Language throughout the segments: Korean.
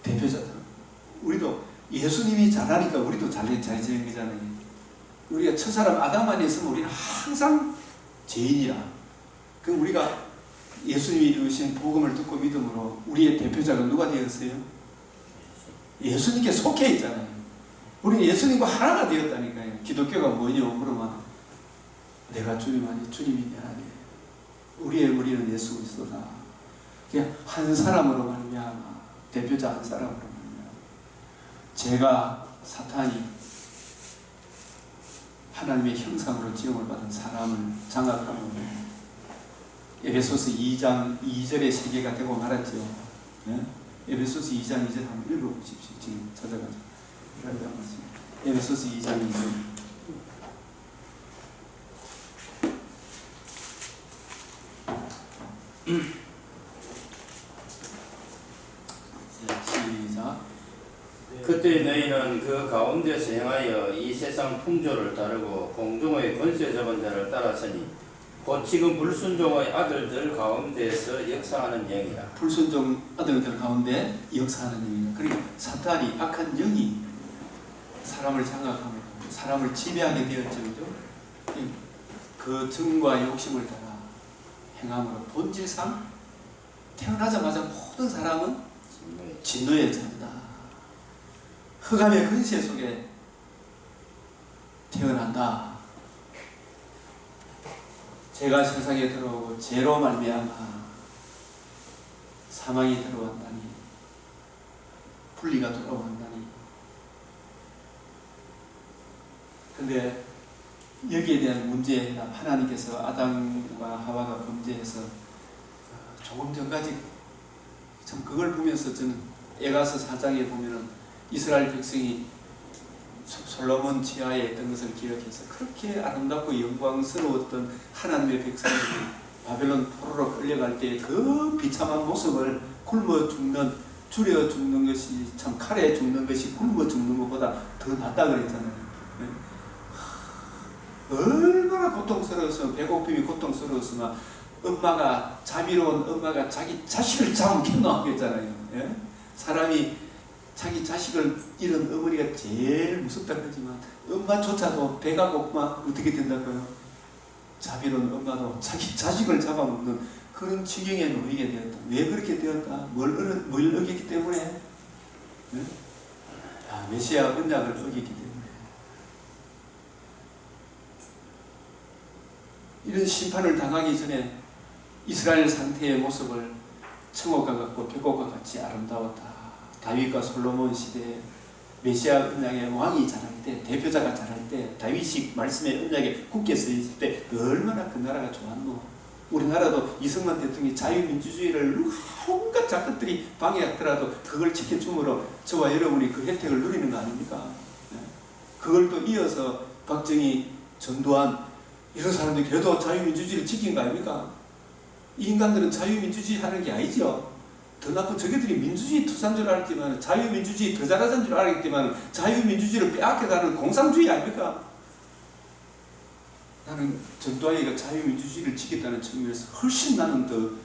대표자다. 우리도 예수님이 잘하니까 우리도 잘 지는 거잖아요. 우리가 첫사람 아담 안에 있으면 우리는 항상 죄인이야. 그럼 우리가 예수님이 이루신 복음을 듣고 믿음으로 우리의 대표자가 누가 되었어요? 예수님께 속해 있잖아요. 우리는 예수님과 하나가 되었다니까요. 기독교가 뭐냐 그러면 내가 주님 아니 주님이 내 안에 우리의 머리는 예수 그리스도다. 그냥 한 사람으로 말미암아 대표자 한 사람으로 말미암아 제가 사탄이 하나님의 형상으로 지음을 받은 사람을 장악하면 에베소서 2장 2절의 세계가 되고 말았죠. 네? 에베소서 2장 2절 한번 읽어보십시오. 지금 찾아가죠. 에베소서 2장 2절. 시작. 그때 너희는 그 가운데서 행하여 이 세상 풍조를 따르고 공중의 권세 잡은 자를 따랐으니 곧 지금 불순종의 아들들 가운데서 역사하는 영이라. 불순종 아들들 가운데 역사하는 영이다. 그러니까 사탄이 악한 영이 사람을 장악하고 사람을 지배하게 되었죠. 그죠? 그 정과 욕심을 따라 행함으로 본질상 태어나자마자 모든 사람은 진노에 찬다. 흑암의 근세 속에 태어난다. 죄가 세상에 들어오고 죄로 말미암아 사망이 들어왔다니 분리가 들어왔다니. 근데 여기에 대한 문제에 하나님께서 아담과 하와가 범죄해서 조금 전까지 참 그걸 보면서 저는 에가서 4장에 보면은 이스라엘 백성이 솔로몬 지하에 있던 것을 기억해서 그렇게 아름답고 영광스러웠던 하나님의 백성들이 바벨론 포로로 끌려갈 때 그 비참한 모습을 굶어 죽는, 줄여 죽는 것이 참 칼에 죽는 것이 굶어 죽는 것보다 더 낫다 그랬잖아요. 얼마나 고통스러웠으면, 배고픔이 고통스러웠으면 엄마가, 자비로운 엄마가 자기 자식을 잡아먹겠나 했잖아요. 예? 사람이 자기 자식을 잃은 어머니가 제일 무섭다 그러지만 엄마조차도 배가 고프면 어떻게 된다고요? 자비로운 엄마도 자기 자식을 잡아먹는 그런 지경에 놓이게 되었다. 왜 그렇게 되었다? 뭘 어겼기 때문에? 네? 메시아 언약을 어겼기 때문에. 이런 심판을 당하기 전에 이스라엘 상태의 모습을 청옥과 같고 벽옥과 같이 아름다웠다. 다윗과 솔로몬 시대에 메시아 언약의 왕이 자랄 때, 대표자가 자랄 때, 다윗이 말씀의 언약에 굳게 서 있을 때 얼마나 그 나라가 좋았노. 우리나라도 이승만 대통령이 자유민주주의를 온갖 작것들이 방해하더라도 그걸 지켜줌으로 저와 여러분이 그 혜택을 누리는 거 아닙니까? 그걸 또 이어서 박정희, 전두환 이런 사람들이 그래도 자유민주주의를 지킨 거 아닙니까? 이 인간들은 자유민주주의 하는 게 아니죠. 더 나쁜 저게들이 민주주의 투사인 줄 알았지만, 자유민주주의 더 잘하는 줄 알았지만 자유민주주의를 빼앗겨가는 공산주의 아닙니까? 나는 전두환이가 자유민주주의를 지켰다는 측면에서 훨씬 나는 더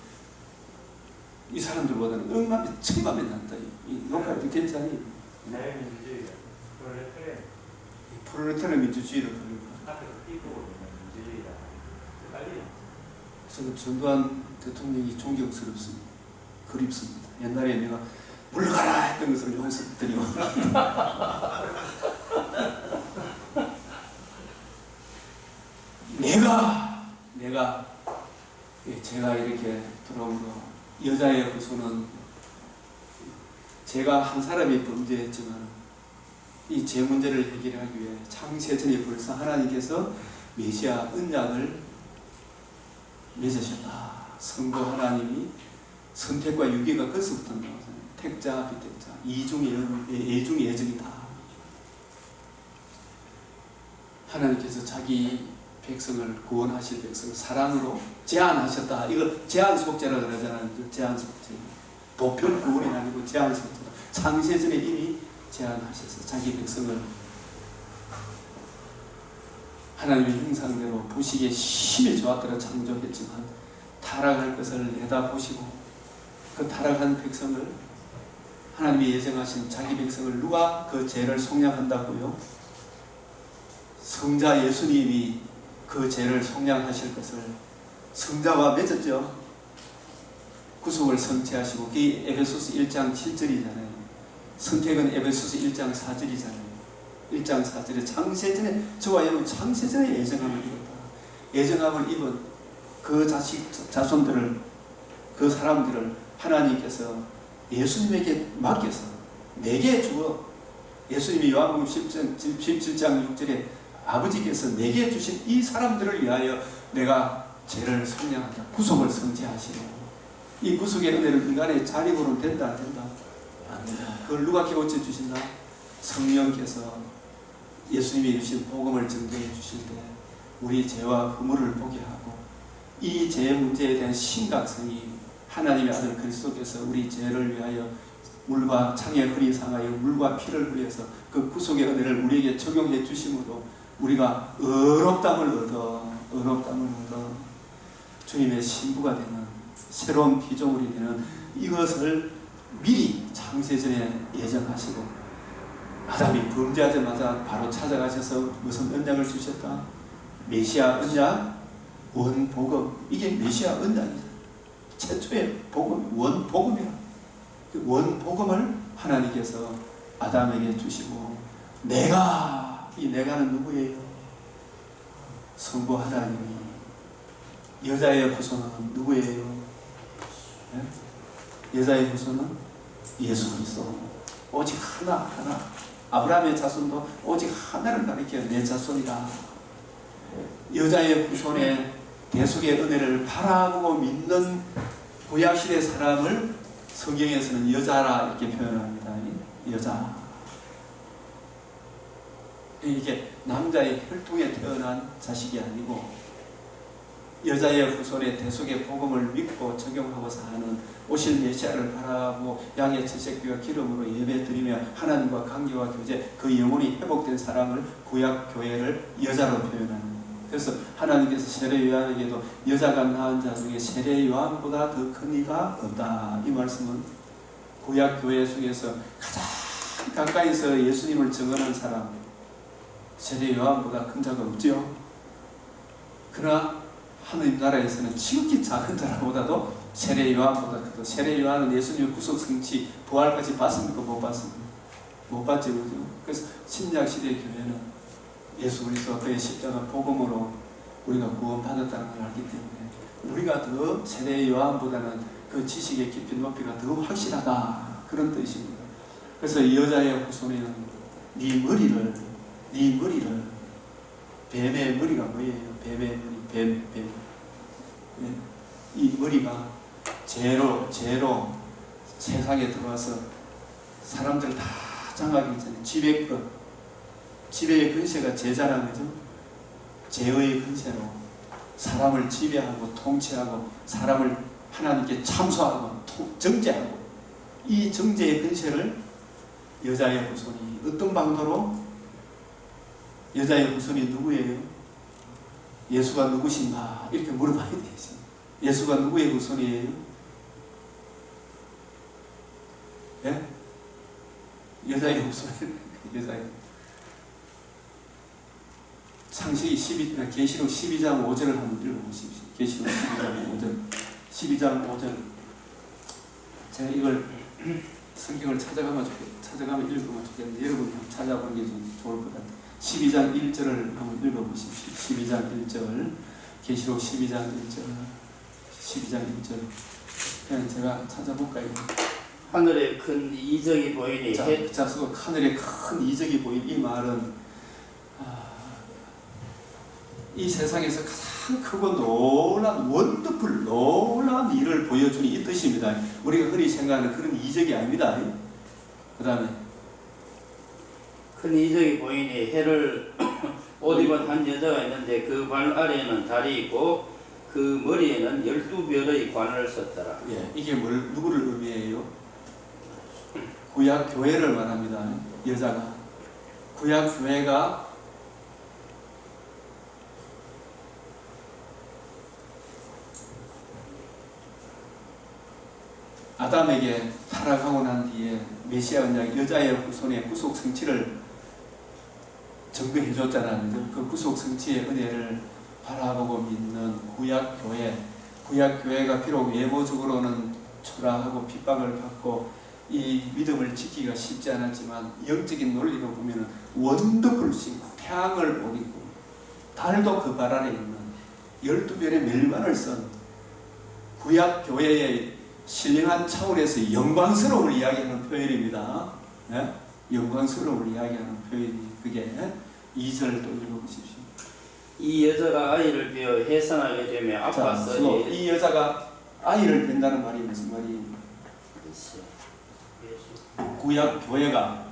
이 사람들보다는 억만배 천만배 낫다. 이 녹화도 괜찮니? 자유민주주의가 프롤레타리아 민주주의를 걸리고. 앞에서 띄고 민주주의다. 헷갈리네. 저는 전두환 대통령이 존경스럽습니다. 그립습니다. 옛날에 내가 물러가라 했던 것을 여기서 드리고 제가 이렇게 돌아오므로 여자의 후손은 제가 한 사람이 범죄했지만 이 제 문제를 해결하기 위해 창세전에 벌써 하나님께서 메시아 언약을 맺으셨다. 성도 하나님이 선택과 유기가 거기서부터 나오잖아요. 택자, 비택자, 예중의 예정이다. 하나님께서 자기 백성을 구원하실 백성을 사랑으로 제한하셨다. 이거 제한속죄라고 그러잖아요. 제한속죄. 보편 구원이 아니고 제한속죄다. 창세전에 이미 제한하셔서 자기 백성을 하나님의 형상대로 보시기에 심히 좋았더라 창조했지만 타락할 것을 내다보시고 그 타락한 백성을 하나님이 예정하신 자기 백성을 누가 그 죄를 속량한다고요? 성자 예수님이 그 죄를 속량하실 것을 성자와 맺었죠. 구속을 성취하시고 그게 에베소서 1장 7절이잖아요. 선택은 에베소서 1장 4절이잖아요. 1장 4절에 창세전에 저와 여러분 창세전에 예정함을 입었다. 예정함을 입은 그 자손들을 그 사람들을 하나님께서 예수님에게 맡겨서 내게 주어 예수님이 요한복음 17장 6절에 아버지께서 내게 주신 이 사람들을 위하여 내가 죄를 속량한다. 구속을 성취하시고 이 구속의 은혜를 인간의 자립으로는 된다 안 된다? 안 된다. 그걸 누가 깨우쳐 주신다? 성령께서 예수님이 주신 복음을 증거해 주실 때 우리 죄와 허물을 보게 하고 이 죄 문제에 대한 심각성이 하나님의 아들 그리스도께서 우리 죄를 위하여 물과 창의 허리 상하여 물과 피를 흘려서 그 구속의 은혜를 우리에게 적용해 주심으로 우리가 의롭다함을 얻어 주님의 신부가 되는 새로운 피조물이 되는 이것을 미리 창세전에 예정하시고 아담이 범죄하자마자 바로 찾아가셔서 무슨 언약을 주셨다? 메시아 언약, 원복음. 이게 메시아 언약이죠. 최초의 복음, 원복음이라. 그 원복음을 하나님께서 아담에게 주시고 이 내가는 누구예요? 성부 하나님이. 여자의 후손은 누구예요? 네? 여자의 후손은 예수 그리스도. 오직 하나. 아브라함의 자손도 오직 하나를 가리켜 내 자손이다. 여자의 후손의 대속의 은혜를 바라보고 믿는 구약시대 사람을 성경에서는 여자라 이렇게 표현합니다. 여자. 이게 남자의 혈통에 태어난 자식이 아니고 여자의 후손의 대속의 복음을 믿고 적용하고 사는 오실 메시아를 바라보고 양의 채색비와 기름으로 예배드리며 하나님과 관계와 교제 그 영혼이 회복된 사람을 구약 교회를 여자로 표현합니다. 그래서 하나님께서 세례 요한에게도 여자가 낳은 자 중에 세례 요한보다 더 큰 이가 없다. 이 말씀은 구약 교회 속에서 가장 가까이서 예수님을 증언한 사람 세례 요한보다 큰 자가 없지요. 그러나 하느님 나라에서는 지극히 작은 자라보다도 세례 요한보다 크다. 세례 요한은 예수님의 구속 성취 부활까지 봤습니까? 못 봤습니까? 못 봤죠. 그죠? 그래서 신약 시대 교회는 예수 그리스도와 그의 십자가 복음으로 우리가 구원받았다는 걸 알기 때문에 우리가 더 세례 요한보다는 그 지식의 깊이 높이가 더 확실하다. 그런 뜻입니다. 그래서 이 여자의 후손에는 네 머리를 뱀의 머리가 뭐예요? 뱀의 머리, 뱀. 이 머리가 죄로 세상에 들어와서 사람들 다 장하기 전에 지배의 근세가 죄잖아요. 그죠? 죄의 근세로 사람을 지배하고 통치하고 사람을 하나님께 참소하고 정죄하고 이 정죄의 근세를 여자의 후손이 어떤 방도로 여자의 후손이 누구예요? 예수가 누구신가? 이렇게 물어봐야 되지. 예수가 누구의 후손이에요? 예? 여자의 후손이에요. 여자의. 계시록 12장 5절을 한번 읽어보십시오. 계시록 12장 5절. 12장 5절. 제가 이걸 성경을 찾아가면 읽으면 좋겠는데 여러분이 한번 찾아보는 게 좀 좋을 것 같아요. 12장 1절을 한번 읽어보십시오. 12장 1절. 계시록 12장 1절. 12장 1절. 그냥 제가 찾아볼까요? 하늘에 큰 이적이 보이니 자, 하늘에 큰 이적이 보인 이 말은 이 세상에서 가장 크고 놀라운 일을 보여주는 이 뜻입니다. 우리가 흔히 생각하는 그런 이적이 아닙니다. 그 다음에 큰 이적이 보이니 해를 옷 입은 한 여자가 있는데 그 발 아래에는 달이 있고 그 머리에는 12별의 관을 썼더라. 예, 이게 누구를 의미해요? 구약 교회를 말합니다. 여자가 구약 교회가 아담에게 타락하고 난 뒤에 메시아 언약 여자의 후손의 구속 성취를 증거해 줬잖아요. 그죠? 그 구속 성취의 은혜를 바라보고 믿는 구약 교회, 구약 교회가 비록 외모적으로는 초라하고 핍박을 받고 이 믿음을 지키기가 쉽지 않았지만 영적인 논리로 보면 원더풀 신고 태양을 못 입고 달도 그 발 아래 있는 12별의 멸관을 쓴 구약 교회의 신령한 차원에서 영광스러움을 이야기하는 표현입니다. 네? 영광스러움을 이야기하는 표현이 그게 2절 또 읽어보십시오. 이 여자가 아이를 비어 해산하게 되며 아파서 이 여자가 아이를 낳는다는 말이 무슨 말이에요? 구약 교회가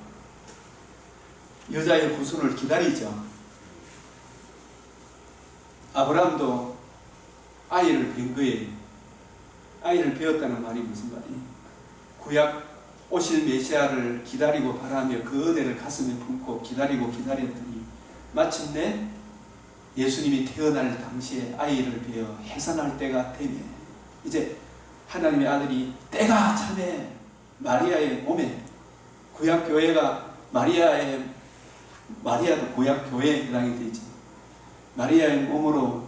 여자의 후손을 기다리죠. 아브라함도 아이를 뵌 거예요. 아이를 배웠다는 말이 무슨 말이에요? 구약 오실 메시아를 기다리고 바라며 그 은혜를 가슴에 품고 기다리고 기다렸더니 마침내 예수님이 태어날 당시에 아이를 베어 해산할 때가 되면 이제 하나님의 아들이 때가 차매 마리아의 몸에 구약 교회가 마리아도 구약 교회에 해당이 되지. 마리아의 몸으로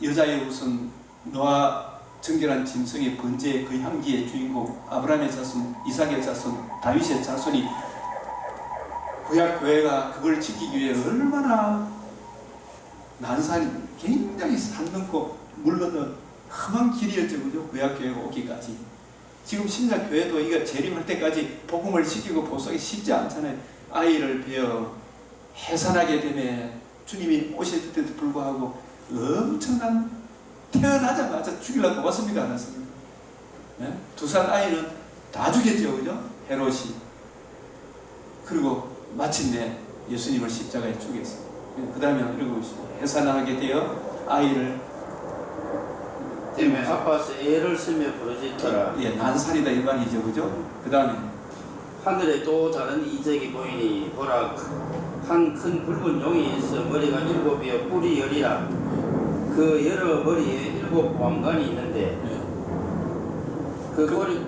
여자의 후손 노아 정결한 짐승의 번제의 그 향기의 주인공 아브라함의 자손, 이삭의 자손, 다윗의 자손이 구약 교회가 그걸 지키기 위해 얼마나 난산이 굉장히 산 넘고 물 건너 험한 길이었죠. 그죠? 구약 교회가 오기까지. 지금 신약 교회도 이거 재림할 때까지 복음을 시키고 보석이 쉽지 않잖아요. 아이를 베어 해산하게 되면 주님이 오실 때도 불구하고 엄청난 태어나자마자 죽이려고 왔습니까? 안 왔습니까? 네? 2살 아이는 다 죽였죠. 그죠? 헤롯이. 그리고 마침내 예수님을 십자가에 죽였어요. 그 다음에 읽어보시죠. 해산하게 되어 아이를 때문에 아파서 애를 쓰며 부르짖더라. 예, 난살이다 이 말이죠. 그죠? 그 다음에 하늘에 또 다른 이적이 보이니 보라 한 큰 붉은 용이 있어 머리가 7이여 뿔이 10이라 그 여러 머리에 7 왕관이 있는데 그 꼬리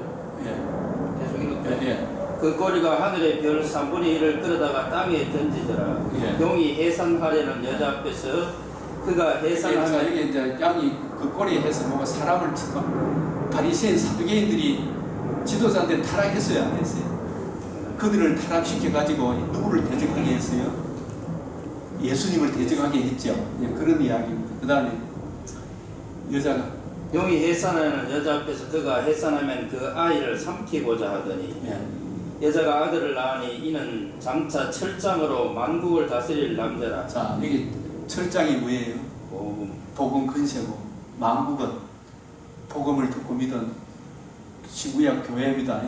계속 읽을게요. 그 꼬리가 하늘의 별 3분의 1을 끌어다가 땅에 던지더라. 용이 해산하려는 여자 앞에서 그가 해산하면 이게 이제 양이 그 꼬리에 해서 뭔가 사람을 치고 바리새인 사두개인들이 지도자한테 타락했어요, 안 했어요? 그들을 타락시켜 가지고 누구를 대적하게 했어요? 예수님을 대적하게 했죠. 그런 이야기입니다. 그 다음에 여자가 용이 해산하는 여자 앞에서 그가 해산하면 그 아이를 삼키고자 하더니 여자가 아들을 낳으니 이는 장차 철장으로 만국을 다스릴 남자라. 자, 여기 철장이 뭐예요? 복음 근세고 만국은 복음을 듣고 믿은 신구약 교회입니다.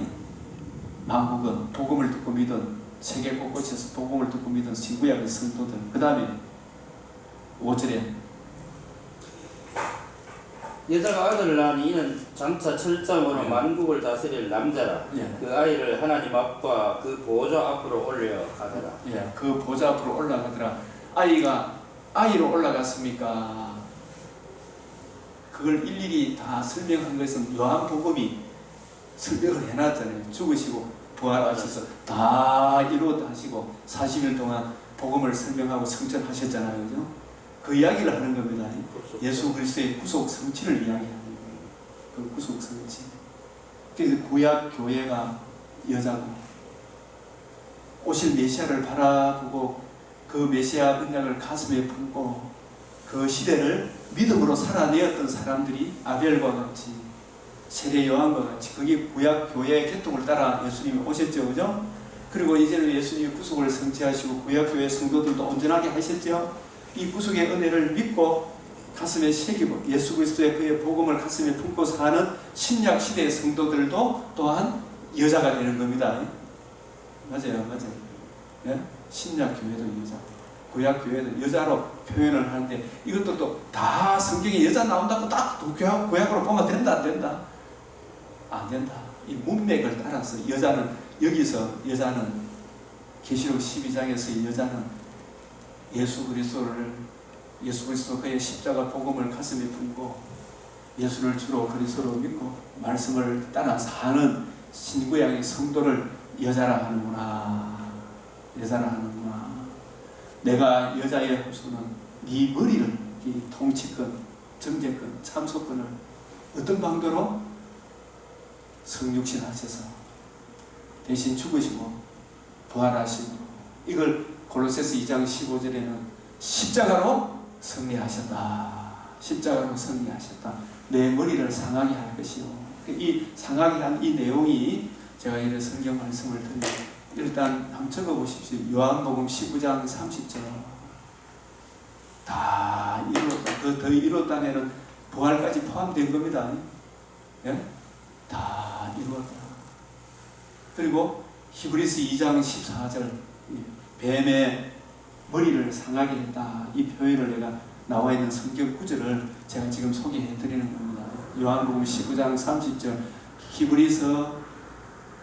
만국은 복음을 듣고 믿은 세계 곳곳에서 복음을 듣고 믿은 신구약의 성도들. 그 다음에 5절에 여자가 아들을 낳으니 이는 장차 철장으로 만국을 다스릴 남자라. 그 아이를 하나님 앞과 그 보좌 앞으로 올려가더라. 그 보좌 앞으로 올라가더라. 아이가 아이로 올라갔습니까? 그걸 일일이 다 설명한 것은 요한복음이 설명을 해놨잖아요. 죽으시고 부활하셔서 다 이루었다 하시고 40일 동안 복음을 설명하고 성천하셨잖아요. 그죠? 그 이야기를 하는 겁니다. 예수 그리스도의 구속 성취를 이야기하는 거예요. 그 구속 성취. 그래서 구약 교회가 여자고 오실 메시아를 바라보고 그 메시아 언약을 가슴에 품고 그 시대를 믿음으로 살아내었던 사람들이 아벨과 같이 세례 요한과 같이 그게 구약 교회의 개통을 따라 예수님이 오셨죠. 그죠? 그리고 이제는 예수님이 구속을 성취하시고 구약 교회 성도들도 온전하게 하셨죠. 이 구속의 은혜를 믿고 가슴에 새기고 예수 그리스도의 그의 복음을 가슴에 품고 사는 신약 시대의 성도들도 또한 여자가 되는 겁니다. 맞아요. 예? 신약 교회도 여자, 구약 교회도 여자로 표현을 하는데 이것도 또 다 성경에 여자 나온다고 딱 구약으로 보면 된다 안 된다? 안 된다. 이 문맥을 따라서 여기서 여자는 계시록 12장에서 여자는 예수 그리스도 그의 십자가 복음을 가슴에 품고 예수를 주로 그리스도로 믿고 말씀을 따라 사는 신구약의 성도를 여자라 하는구나. 여자라 하는구나. 내가 여자의 후손은 네 머리를, 이 통치권, 정제권, 참소권을 어떤 방도로 성육신 하셔서 대신 죽으시고 부활하시고, 이걸 골로새서 2장 15절에는 십자가로 승리하셨다. 십자가로 승리하셨다. 내 머리를 상하게 할 것이요. 이 상하게 한 이 내용이, 제가 이런 성경 말씀을 드리면 일단 한번 적어보십시오. 요한복음 19장 30절. 다 이뤘다. 그 더 이뤘다에는 부활까지 포함된 겁니다. 예? 다 이루었다. 그리고 히브리서 2장 14절, 뱀의 머리를 상하게 했다. 이 표현을 내가 나와 있는 성경 구절을 제가 지금 소개해 드리는 겁니다. 요한복음 19장 30절, 히브리서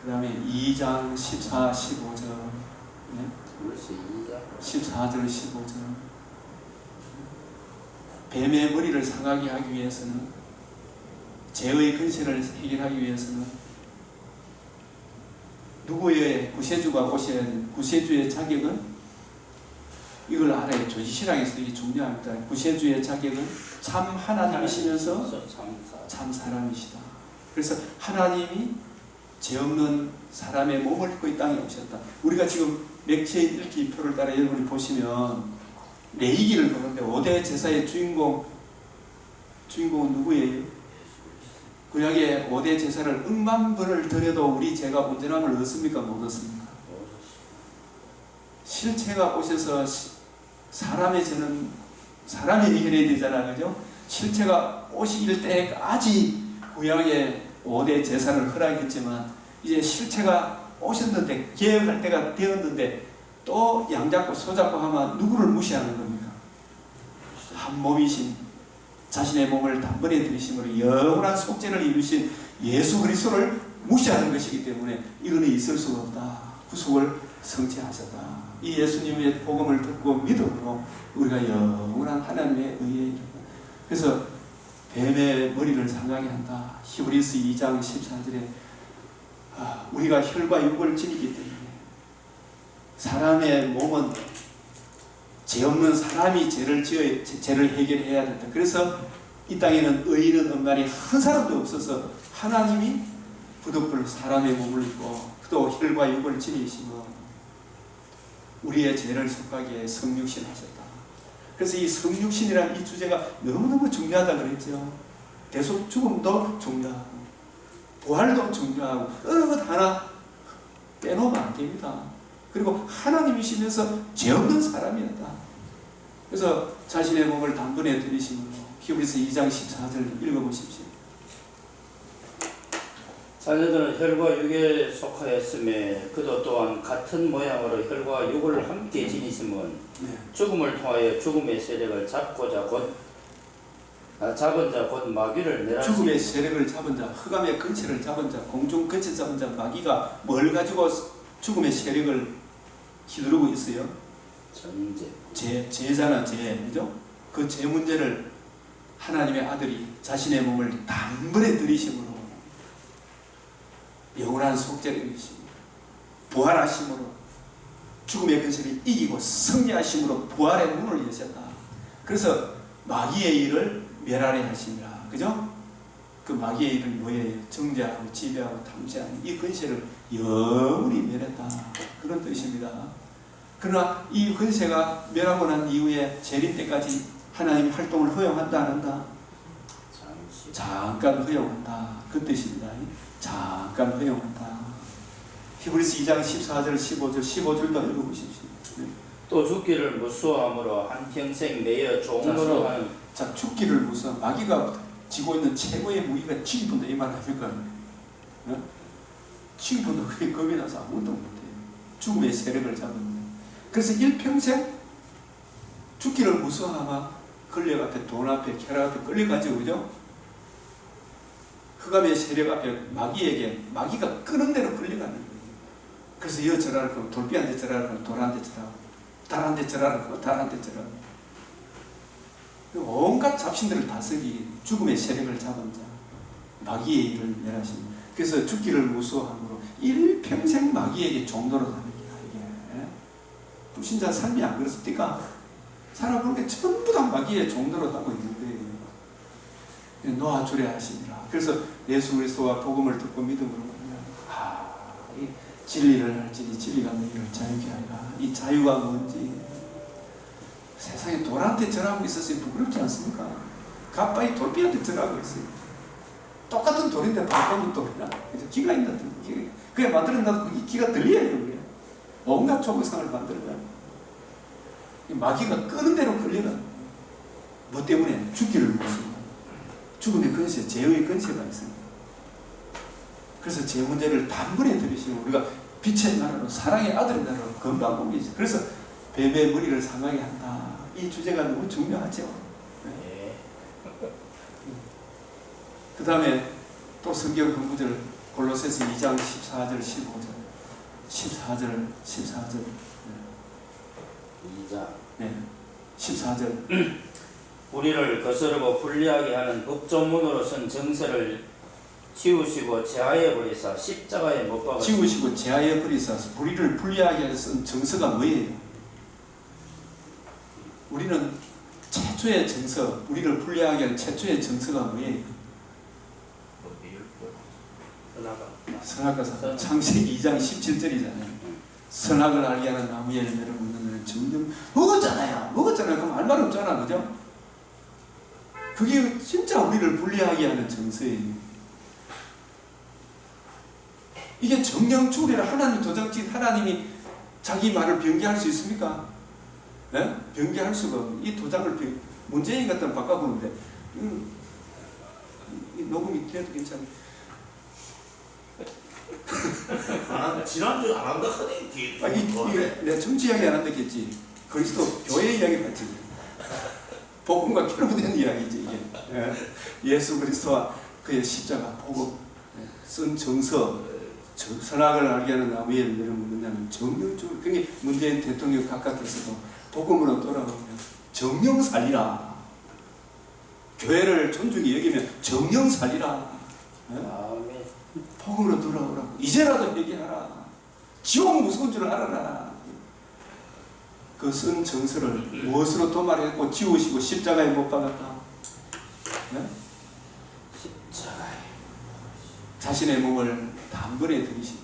그 다음에 2장 14, 15절, 벌써 2장 14절, 15절. 뱀의 머리를 상하게 하기 위해서는, 죄의 근세를 해결하기 위해서는 누구의 구세주가 오셔야 되는, 구세주의 자격은, 이걸 알아야 조지신학에서 이게 중요합니다. 구세주의 자격은 참 하나님이시면서 참 사람이시다. 그래서 하나님이 죄 없는 사람의 몸을 입고 이 땅에 오셨다. 우리가 지금 맥체인 읽기표를 따라 여러분이 보시면 레위기를 보는데 5대 제사의 주인공은 누구예요? 구약의 5대 제사를 1만 번을 드려도 우리 죄가 온전함을 얻습니까? 못 얻습니까? 실체가 오셔서 사람의 죄는 사람이 해결해야 되잖아, 그죠? 실체가 오실 때까지 구약의 5대 제사를 허락했지만, 이제 실체가 오셨는데, 개혁할 때가 되었는데 또 양잡고 소잡고 하면 누구를 무시하는 겁니까? 한 몸이신, 자신의 몸을 단번에 들이심으로 영원한 속죄를 이루신 예수 그리스도를 무시하는 것이기 때문에 이거는 있을 수가 없다. 구속을 성취하셨다. 이 예수님의 복음을 듣고 믿음으로 우리가 영원한 하나님의 의에 이른다. 그래서 뱀의 머리를 상하게 한다. 히브리서 2장 14절에 우리가 혈과 육을 지니기 때문에, 사람의 몸은 죄 없는 사람이 죄를 해결해야 된다. 그래서 이 땅에는 의인은 없나니 한 사람도 없어서 하나님이 부득불 사람의 몸을 입고 또 혈과 육을 지니시고 우리의 죄를 속하기에 성육신 하셨다. 그래서 이 성육신이라는 이 주제가 너무너무 중요하다 그랬죠. 대속 죽음도 중요하고 부활도 중요하고 어느 것 하나 빼놓으면 안 됩니다. 그리고 하나님이시면서 죄 없는 사람이었다. 그래서 자신의 몸을 단번에 들이심으로, 히브리서 2장 14절 읽어보십시오. 자녀들은 혈과 육에 속하였음에 그도 또한 같은 모양으로 혈과 육을 함께 지니심은 죽음을 통하여 죽음의 세력을 잡은 자 곧 마귀를 멸하시. 죽음의 세력을 잡은 자, 흑암의 근체를 잡은 자, 공중 근체 잡은 자, 마귀가 뭘 가지고 죽음의 세력을 휘두르고 있어요? 죄잖아, 죄. 그죠? 그 죄 문제를 하나님의 아들이 자신의 몸을 단번에 들이심으로 영원한 속죄를 이루시고 부활하심으로 죽음의 근세를 이기고 승리하심으로 부활의 문을 여셨다. 그래서 마귀의 일을 멸하려 하심이라. 그죠? 그 마귀의 일을 뭐예요? 정죄하고 지배하고 탐지하는 이 근세를 영원히 멸했다. 그런 뜻입니다. 그러나 이 근세가 멸하고 난 이후에 재림 때까지 하나님이 활동을 허용한다 안 한다? 잠깐 허용한다. 그 뜻입니다. 잠깐 허용한다. 히브리서 2장 14절 15절도 읽어보십시오. 또 죽기를 무수함으로 한평생 매여 종로로 하는. 자, 죽기를 무수함. 마귀가 지고 있는 최고의 무기가 지기분다 이 말 아닙니까? 지기분다 그게 겁이 나서 아무것도 못해요. 죽음의 세력을 잡은. 그래서 일평생 죽기를 무수하마 권력 앞에, 돈 앞에, 쾌락 앞에 끌려가지고, 그죠? 흑암의 세력 앞에 마귀에게, 마귀가 끄는 대로 끌려가는 거예요. 그래서 여 절하라 그러면 돌비한테 절하라 그러면 돌한테 절하고, 달한테 절하라 그러면 달한테 절하고, 온갖 잡신들을 다스리기, 죽음의 세력을 잡은 자, 마귀의 일을 멸하십니다. 그래서 죽기를 무서워함으로 일평생 마귀에게 종노릇 하는 거야. 이게 불신자 삶이 안 그렇습니까? 살아보는 게 전부 다 마귀의 종노릇 하고 있는데 놓아주려 하시니라. 그래서 예수 그리스도와 복음을 듣고 믿음으로 이 진리를 알지니 진리가 너희를 자유케 하리라. 이 자유가 뭔지 세상에 돌한테 절하고 있었으니 부끄럽지 않습니까? 가빠이 돌비한테 절하고 있어요. 똑같은 돌인데 바꿔놓은 돌이나 기가 있는 돌. 그게 만들어놔도 그게 기가 들려요. 그게. 온갖 조그상을 만들어놔요. 마귀가 끄는 대로 걸리는. 뭐 때문에? 죽기를 무서워. 죽음의 근세, 죄의 근세가 있습니다. 그래서 죄 문제를 단번에 들으시고 우리가 빛의 나라로 사랑의 아들의 나라로 건강하고 계시죠. 그래서 뱀의 머리를 상하게 한다. 이 주제가 너무 중요하죠. 네. 그 다음에 또 성경 한 구절 골로새서 2장 14절 15절 14절 2장 네. 14절 우리를 거스르고 불리하게 하는 법조문으로 선 정세를 지우시고 제하에 버리사 십자가에 못 박으시고 지우시고 제하에 버리사 우리를 불리하게 쓴 정서가 뭐예요? 우리는 최초의 정서, 우리를 불리하게 하는 최초의 정서가 뭐예요? 선악과사 창세기 2장 17절이잖아요. 선악을 알게 하는 나무 열매를 먹는 것은 정령 먹었잖아요. 그럼 할 말 없잖아, 그죠? 그게 진짜 우리를 불리하게 하는 정서예요. 이게 정령추리라 하나님 도장지 하나님이 자기 말을 변개할 수 있습니까? 네? 변개할 수가 없는 이 도장을 문재인 같은 걸 바꿔보는데 이 녹음이 돼도 괜찮아요. 지난주에 안 한다 하니 내가 정치 이야기 안 한다 했지. 그리스도 교회 이야기 같지. 복음과 결부된 이야기지 이게. 예수 그리스도와 그의 십자가 복음 쓴 정서 선악을 알게 하는 나무 열매를 먹느냐는 정령적으로 그게 문재인 대통령 각각에서도 복음으로 돌아오면 정령 살리라. 교회를 존중히 여기면 정령 살리라. 아멘. 복음으로 돌아오라고. 이제라도 회개하라. 지옥 무서운 줄 알아라. 그 쓴 정서를 무엇으로 도말했고 지우시고 십자가에 못 박았다. 네? 십자가에 자신의 몸을 단번에 들이시고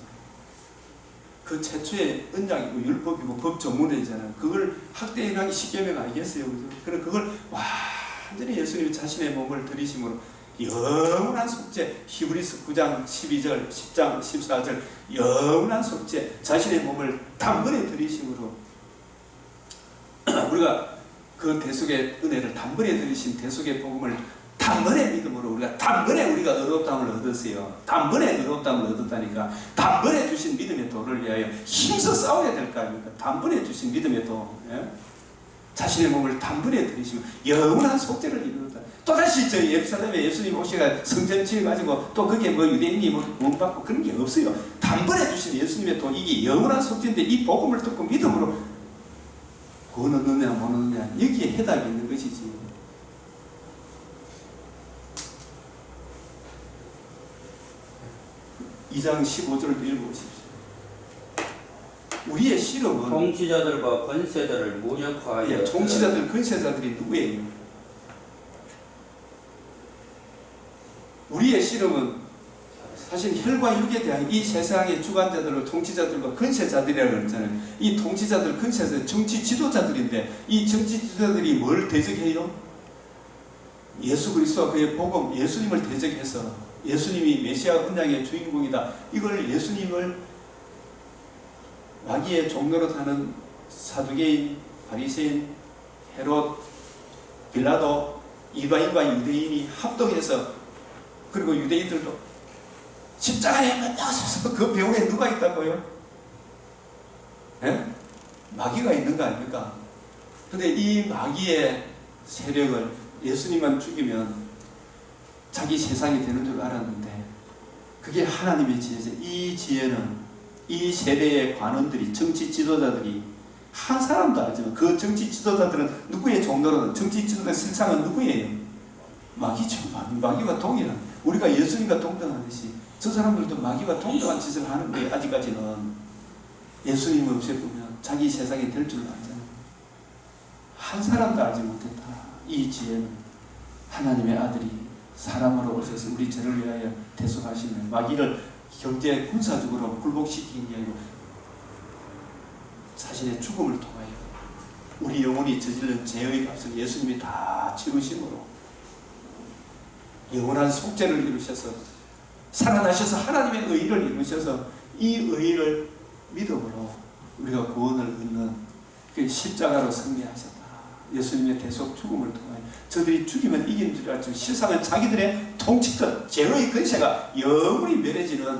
그 최초의 언약이고 율법이고 법 전문이잖아요. 그걸 학대인하기 십계명 아니겠어요? 그래서 그걸 완전히 예수님이 자신의 몸을 들이심으로 영원한 속죄, 히브리서 9장 12절 10장 14절 영원한 속죄, 자신의 몸을 단번에 들이심으로 우리가 그 대속의 은혜를 단번에 들이신 대속의 복음을 단번에 믿음으로 우리가 의롭다함을 얻었어요. 단번에 의롭다함을 얻었다니까 단번에 주신 믿음의 도를 위하여 힘써 싸워야 될 거 아닙니까? 단번에 주신 믿음의 도. 예? 자신의 몸을 단번에 들이시고 영원한 속죄를 이루었다. 또다시 저 예루살렘에 예수님 오시가 성전 지어가지고 또 그게 뭐 유대인이 못 받고 그런 게 없어요. 단번에 주신 예수님의 도 이게 영원한 속죄인데 이 복음을 듣고 믿음으로 구원 얻느냐 못 얻느냐 여기에 해답이 있는 것이지. 이 장 15절을 읽어보십시오. 우리의 실험은 통치자들과 권세들을 무력화하여 통치자들 권세자들이 누구예요? 우리의 실험은 사실 혈과 육에 대한 이 세상의 주관자들과 통치자들과 권세자들이라고 그랬잖아요. 이 통치자들, 권세자들, 정치 지도자들인데 이 정치 지도자들이 뭘 대적해요? 예수 그리스도와 그의 복음, 예수님을 대적해서 예수님이 메시아 언약의 주인공이다. 이걸 예수님을 마귀의 종로로 하는 사두개인, 바리새인, 헤롯, 빌라도, 이방인과 유대인이 합동해서 그리고 유대인들도 십자가에 못 박아서 그 배후에 누가 있다고요? 예? 마귀가 있는 거 아닙니까? 근데 이 마귀의 세력을 예수님만 죽이면 자기 세상이 되는 줄 알았는데 그게 하나님의 지혜죠. 이 지혜는 이 세대의 관원들이 정치 지도자들이 한 사람도 알지만 그 정치 지도자들은 누구의 종로로는 정치 지도자의 실상은 누구예요? 마귀죠. 마귀와 동일한 우리가 예수님과 동등하듯이 저 사람들도 마귀와 동등한 짓을 하는데 아직까지는 예수님 없애보면 자기 세상이 될 줄 알잖아요. 한 사람도 알지 못했다. 이 지혜는 하나님의 아들이 사람으로 오셔서 우리 죄를 위하여 대속하시는 마귀를 경제 군사적으로 굴복시키는 게 아니고 자신의 죽음을 통하여 우리 영혼이 저지른 죄의 값을 예수님이 다 치르심으로 영원한 속죄를 이루셔서 살아나셔서 하나님의 의를 이루셔서 이 의를 믿음으로 우리가 구원을 얻는 그 십자가로 승리하셨다. 예수님의 대속 죽음을 통하여 저들이 죽이면 이기는 줄 알지만 실상은 자기들의 통치권, 죄의 근세가 영원히 멸해지는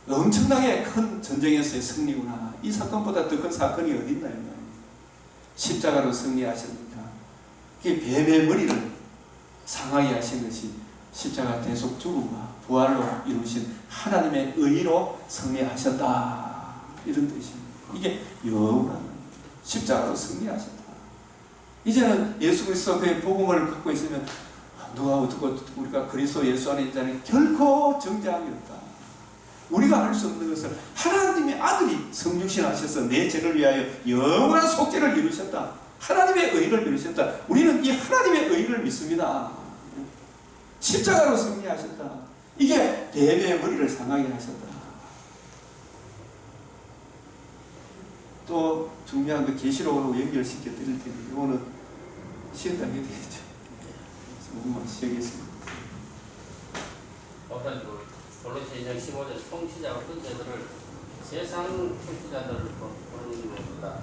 엄청나게 큰 전쟁에서의 승리구나. 이 사건보다 더 큰 사건이 어디 있나요? 십자가로 승리하셨습니다. 그 뱀의 머리를 상하게 하신 것이 십자가 대속 죽음과 부활로 이루신 하나님의 의로 승리하셨다. 이런 뜻입니다. 이게 영원한 십자가로 승리하셨다. 이제는 예수 그리스도 그의 복음을 갖고 있으면 누가 어떻고 우리가 그리스도 예수 안에 있자니 결코 정죄함이 없다. 우리가 할 수 없는 것을 하나님의 아들이 성육신하셔서 내 죄를 위하여 영원한 속죄를 이루셨다. 하나님의 의를 이루셨다. 우리는 이 하나님의 의를 믿습니다. 십자가로 승리하셨다. 이게 뱀의 머리를 상하게 하셨다. 또 중요한 그 계시록으로 연결시켜 드릴 텐데 이거는 시험당해 되겠죠. 조금만 시작했습니다. 골로새 2장 15절 통치자 어떤 자들을 세상 통치자들을 부르는 것보다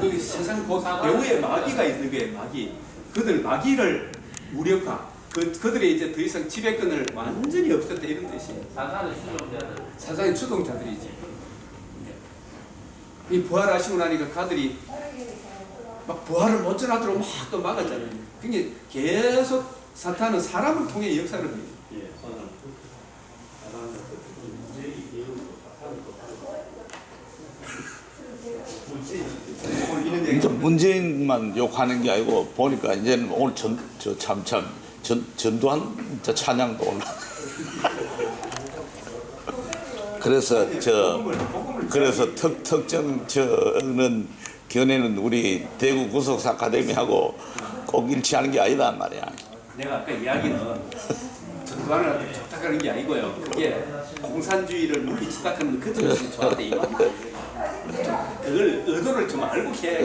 여기 세상 곧 배후에 마귀가 있는 거예요. 마귀. 그들 마귀를 무력화. 그들이 이제 더 이상 지배권을 완전히 없었다 이런 뜻이. 사단의 추종자들. 사상의 추동자들이지. 이 부활하시고 나니까 가들이 막 부활을 못 전하도록 막 또 막았잖아요. 그게 계속 사탄은 사람을 통해 역사를 해요. 예, 저는 문재인만 욕하는 게 아니고 보니까 이제는 오늘 전두환 찬양도 올라. 그래서 특정 저는 견해는 우리 대구 구속사 아카데미하고 꼭 일치하는 게 아니다 말이야. 내가 아까 이야기는 전두환을 촉탁하는 게 아니고요. 그게 공산주의를 물리치탁하는 그들이 좋았대 이거. 그걸 의도를 좀 알고 해야